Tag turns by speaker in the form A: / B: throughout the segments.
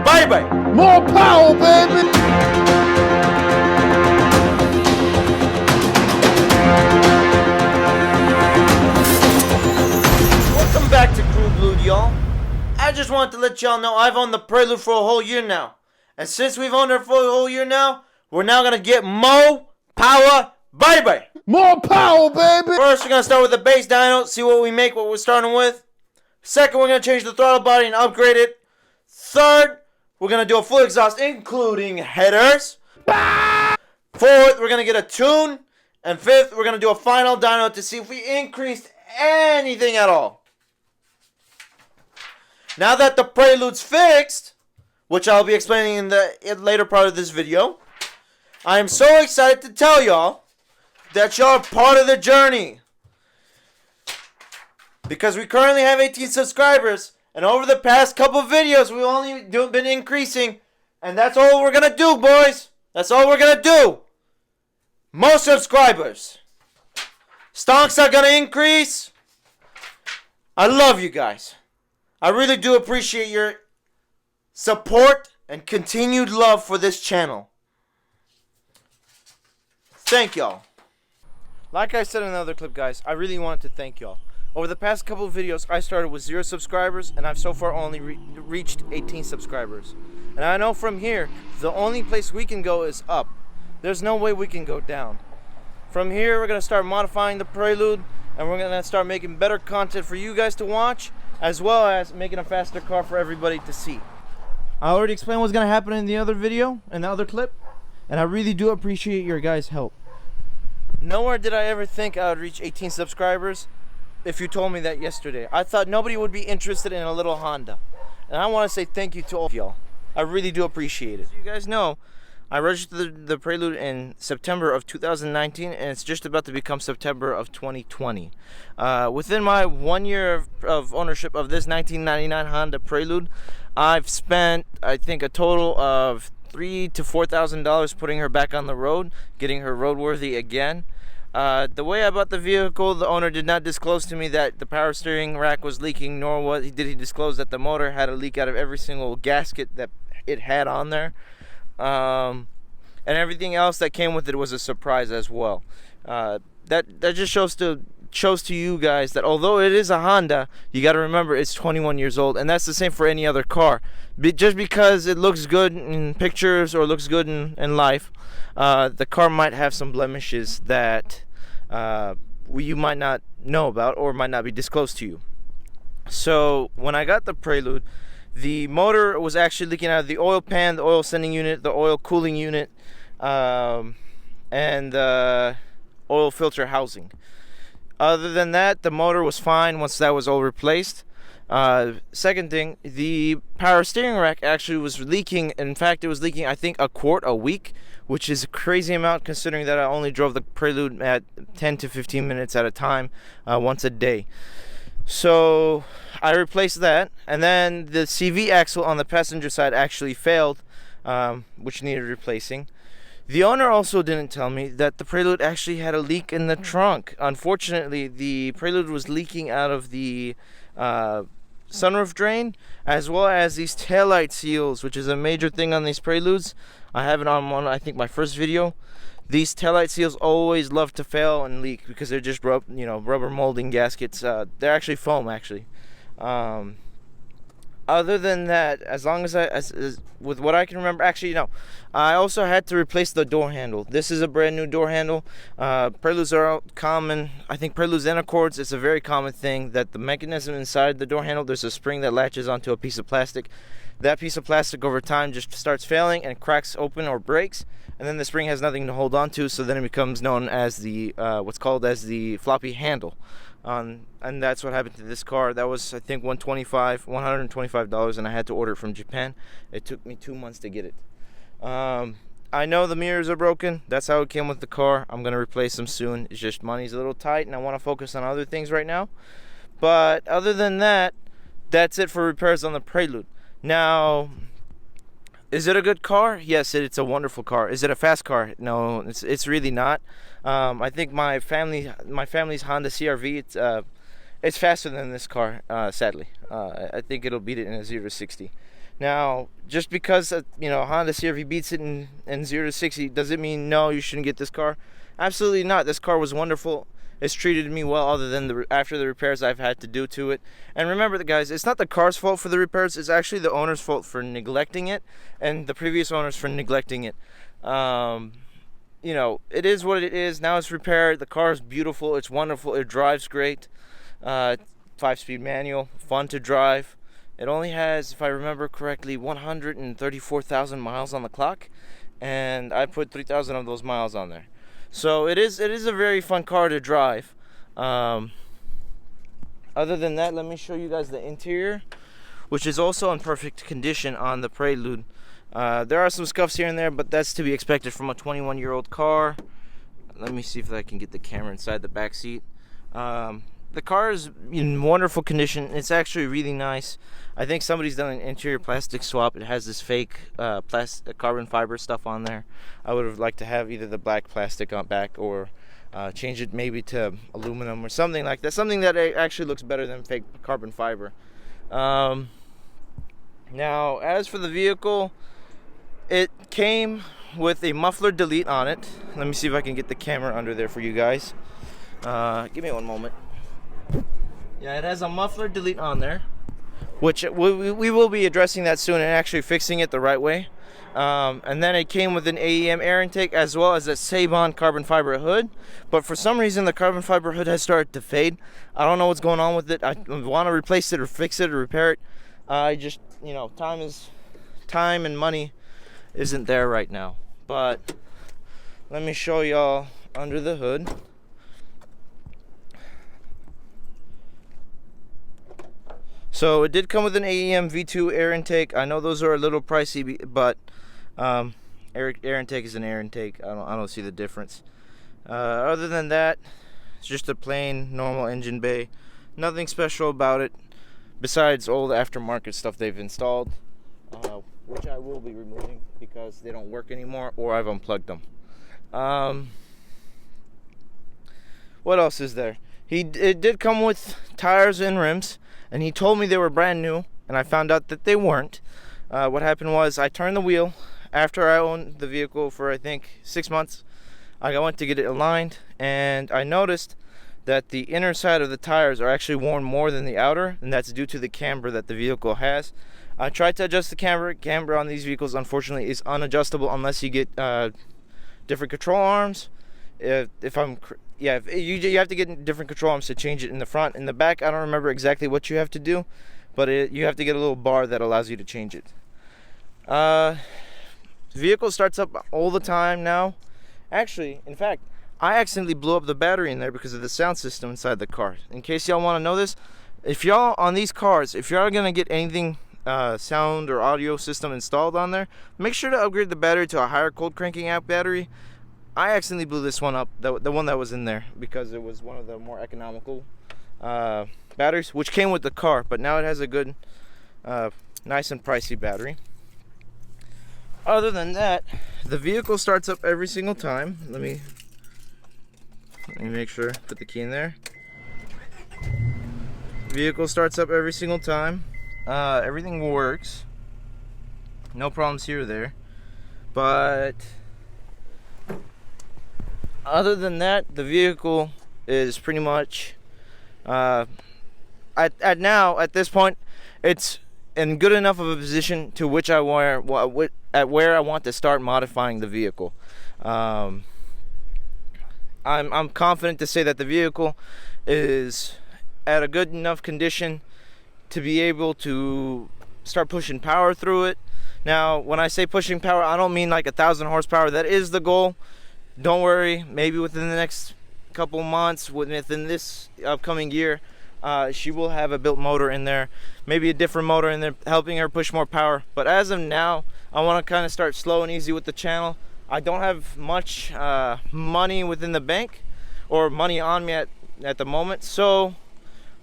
A: Bye-bye.
B: More power, baby.
A: Welcome back to Prelude, y'all. I just wanted to let y'all know I've owned the Prelude for a whole year now. And since we've owned it for a whole year now, we're now going to get more power, baby.
B: More power, baby.
A: First, we're going to start with the base dyno, see what we make, what we're starting with. Second, we're going to change the throttle body and upgrade it. Third, we're going to do a full exhaust, including headers. Fourth, we're going to get a tune. And fifth, we're going to do a final dyno to see if we increased anything at all. Now that the Prelude's fixed, which I'll be explaining in the later part of this video, I am so excited to tell y'all that y'all are part of the journey. Because we currently have 18 subscribers, and over the past couple of videos, we've only been increasing, and that's all we're going to do, boys. That's all we're going to do. More subscribers. Stonks are going to increase. I love you guys. I really do appreciate your support and continued love for this channel. Thank y'all. Like I said in another clip, guys, I really wanted to thank y'all. Over the past couple of videos, I started with 0 subscribers, and I've so far only reached 18 subscribers. And I know from here, the only place we can go is up. There's no way we can go down. From here, we're going to start modifying the Prelude, and we're going to start making better content for you guys to watch, as well as making a faster car for everybody to see. I already explained what's going to happen in the other video, in the other clip, and I really do appreciate your guys' help. Nowhere did I ever think I would reach 18 subscribers if you told me that yesterday. I thought nobody would be interested in a little Honda. And I want to say thank you to all of y'all. I really do appreciate it. As you guys know, I registered the Prelude in September of 2019, and it's just about to become September of 2020. Within my 1 year of ownership of this 1999 Honda Prelude, I've spent, I think, a total of $3,000 to $4,000 putting her back on the road, getting her roadworthy again. The way I bought the vehicle, the owner did not disclose to me that the power steering rack was leaking, nor did he disclose that the motor had a leak out of every single gasket that it had on there. And everything else that came with it was a surprise as well. That just shows to you guys that although it is a Honda, you got to remember it's 21 years old, and that's the same for any other car. Just because it looks good in pictures or looks good in life, the car might have some blemishes that you might not know about or might not be disclosed to you. So when I got the Prelude, the motor was actually leaking out of the oil pan, the oil sending unit, the oil cooling unit, and the oil filter housing. Other than that, the motor was fine once that was all replaced. Second thing, the power steering rack actually was leaking. In fact, it was leaking, I think, a quart a week, which is a crazy amount considering that I only drove the Prelude at 10 to 15 minutes at a time, once a day. So I replaced that, and then the CV axle on the passenger side actually failed, which needed replacing. The owner also didn't tell me that the Prelude actually had a leak in the trunk. Unfortunately, the Prelude was leaking out of the sunroof drain, as well as these taillight seals, which is a major thing on these Preludes. I have it on one, I think, my first video. These taillight seals always love to fail and leak because they're just rubber molding gaskets. They're actually foam, actually. Other than that, as long as with what I can remember, actually, no. I also had to replace the door handle. This is a brand new door handle. Preludes are common. I think Preludes and Accords, it's a very common thing that the mechanism inside the door handle, there's a spring that latches onto a piece of plastic. That piece of plastic over time just starts failing and cracks open or breaks, and then the spring has nothing to hold on to, so then it becomes known as the what's called as the floppy handle. And that's what happened to this car. That was, I think, $125, and I had to order it from Japan. It took me 2 months to get it. I know the mirrors are broken. That's how it came with the car. I'm gonna replace them soon. It's just money's a little tight, and I want to focus on other things right now. But other than that, that's it for repairs on the Prelude. Now, is it a good car? Yes, it's a wonderful car. Is it a fast car? No, it's really not. I think my family's Honda CR-V, it's faster than this car, sadly. I think it'll beat it in a 0 to 60. Now, just because Honda CR-V beats it in 0 to 60, does it mean no, you shouldn't get this car? Absolutely not. This car was wonderful. It's treated me well, other than after the repairs I've had to do to it. And remember, guys, it's not the car's fault for the repairs. It's actually the owner's fault for neglecting it, and the previous owners for neglecting it. It is what it is. Now it's repaired. The car is beautiful. It's wonderful. It drives great. 5-speed manual, fun to drive. It only has, if I remember correctly, 134,000 miles on the clock, and I put 3,000 of those miles on there. So it is a very fun car to drive. Other than that, let me show you guys the interior, which is also in perfect condition on the Prelude. There are some scuffs here and there, but that's to be expected from a 21-year-old car. Let me see if I can get the camera inside the back seat. The car is in wonderful condition. It's actually really nice. I think somebody's done an interior plastic swap. It has this fake carbon fiber stuff on there. I would have liked to have either the black plastic on back or change it maybe to aluminum or something like that. Something that actually looks better than fake carbon fiber. Now, as for the vehicle, it came with a muffler delete on it. Let me see if I can get the camera under there for you guys. Give me one moment. Yeah, it has a muffler delete on there, which we will be addressing that soon and actually fixing it the right way. And then it came with an AEM air intake as well as a Sabon carbon fiber hood. But for some reason, the carbon fiber hood has started to fade. I don't know what's going on with it. I want to replace it or fix it or repair it. I just, time and money isn't there right now. But let me show y'all under the hood. So it did come with an AEM V2 air intake. I know those are a little pricey, but air intake is an air intake. I don't see the difference. Other than that, it's just a plain normal engine bay. Nothing special about it besides old aftermarket stuff they've installed, which I will be removing because they don't work anymore or I've unplugged them. What else is there? It did come with tires and rims. And he told me they were brand new, and I found out that they weren't. What happened was I turned the wheel after I owned the vehicle for I think 6 months. I went to get it aligned, and I noticed that the inner side of the tires are actually worn more than the outer, and that's due to the camber that the vehicle has. I tried to adjust the camber. Camber on these vehicles, unfortunately, is unadjustable unless you get different control arms. You have to get different control arms to change it in the front. In the back, I don't remember exactly what you have to do, but you have to get a little bar that allows you to change it. The vehicle starts up all the time now. Actually, in fact, I accidentally blew up the battery in there because of the sound system inside the car. In case y'all want to know this, if y'all on these cars, if y'all are gonna get anything sound or audio system installed on there, make sure to upgrade the battery to a higher cold cranking out battery. I accidentally blew this one up, the one that was in there, because it was one of the more economical batteries, which came with the car, but now it has a good, nice and pricey battery. Other than that, the vehicle starts up every single time. Let me make sure, put the key in there. Vehicle starts up every single time. Everything works. No problems here or there. But other than that, the vehicle is pretty much at this point, it's in good enough of a position to which where I want to start modifying the vehicle. I'm confident to say that the vehicle is at a good enough condition to be able to start pushing power through it. Now, when I say pushing power, I don't mean like 1,000 horsepower. That is the goal. Don't worry, maybe within the next couple months, within this upcoming year, she will have a built motor in there, maybe a different motor in there, helping her push more power. But as of now, I want to kind of start slow and easy with the channel. I don't have much money within the bank or money on me at the moment, so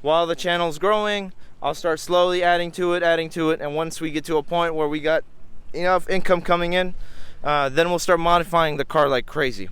A: while the channel's growing, I'll start slowly adding to it, and once we get to a point where we got enough income coming in, then we'll start modifying the car like crazy.